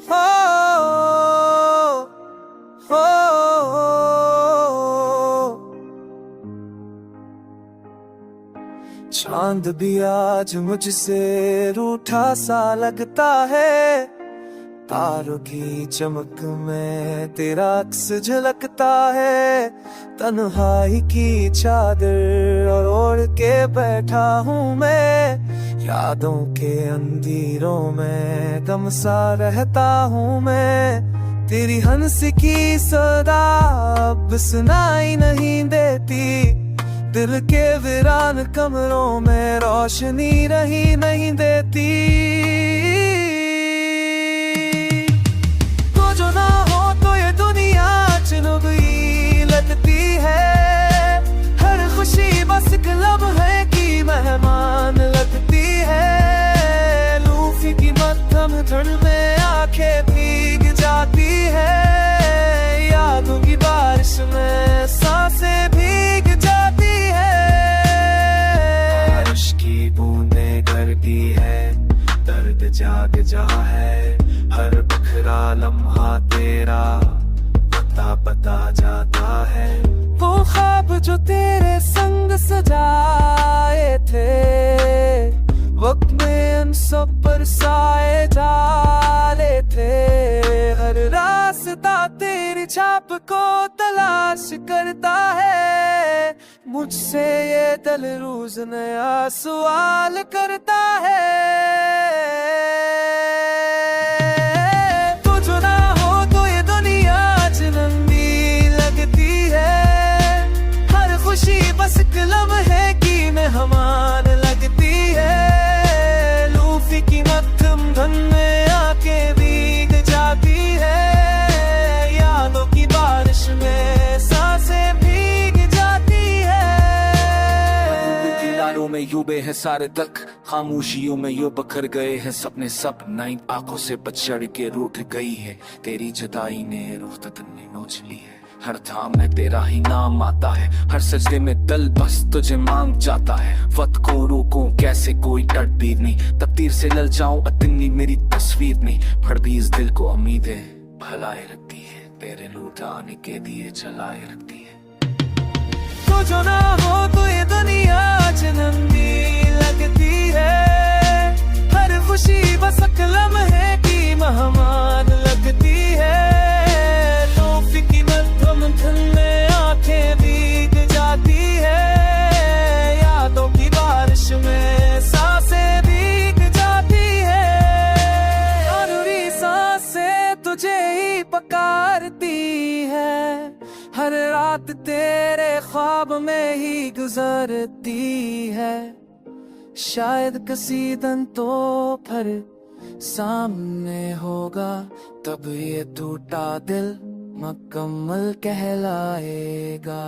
हो हो चांद भी आज मुझसे रूठा सा लगता है, तारों की चमक में तेरा अक्स झलकता है। तन्हाई की चादर ओढ़ के बैठा हूँ मैं, यादों के अंधेरों में गम सा रहता हूँ मैं। तेरी हंस की सदा अब सुनाई नहीं देती, दिल के वीरान कमरों में रोशनी रही नहीं देती। तो जो ना हो तो ये दुनिया चुनगी लगती है, हर खुशी बस एक लम्हे की मेहमान लगती है। लूफी की मध्यम धुन में आंखें भीग जाती है, यादों की बारिश में सांसें भीग जाती है। बारिश की बूंदें करती है, दर्द जाग जा है, हर बिखरा लम्हा तेरा बता जाता है। वो ख्वाब जो तेरे संग सजाए थे, वक्त में उन सब पर साए डाले थे। हर रास्ता तेरी छाप को तलाश करता है, मुझसे ये दिल रोज नया सवाल करता है। तो जो ना हो तो ये दुनिया चुनगी लगती है, हर खुशी बस एक लम्हे की मेहमान लगती है। लूफी की मध्यम धुन में आके भीग जाती है, यादों की बारिश में सांसें भीग जाती है। दिलारों में यूबे है सारे तक, खामोशियों में यूं बखर गए हैं सपने सब। नाइन आंखों से बचड़ के रूठ गई है, तेरी जुदाई ने रूह तक नोच ली है। हर धाम में तेरा ही नाम आता है, हर सजदे में दिल बस तुझे मांग जाता है। वक्त को रोकूं कैसे कोई तड़पीर नहीं, तकदीर से लल जाऊं इतनी मेरी तस्वीर नहीं। फिर भी इस दिल को उम्मीदें भलाए रखती है, तेरे लूट आने के दिए जलाए रखती है। तो जो ना हो तो ये दुनिया चुनगी लगती है, हर खुशी बस एक लम्हे की मेहमान लगती है। लूफी की मध्यम धुन में आंखें भीग जाती है, यादों की बारिश में सांसें भीग जाती है। अधूरी सांसें तुझे ही पुकारती है, हर रात तेरे ख्वाब में ही गुजरती है। शायद किसी दिन तो फिर सामने होगा, तब ये टूटा दिल मुकम्मल कहलाएगा।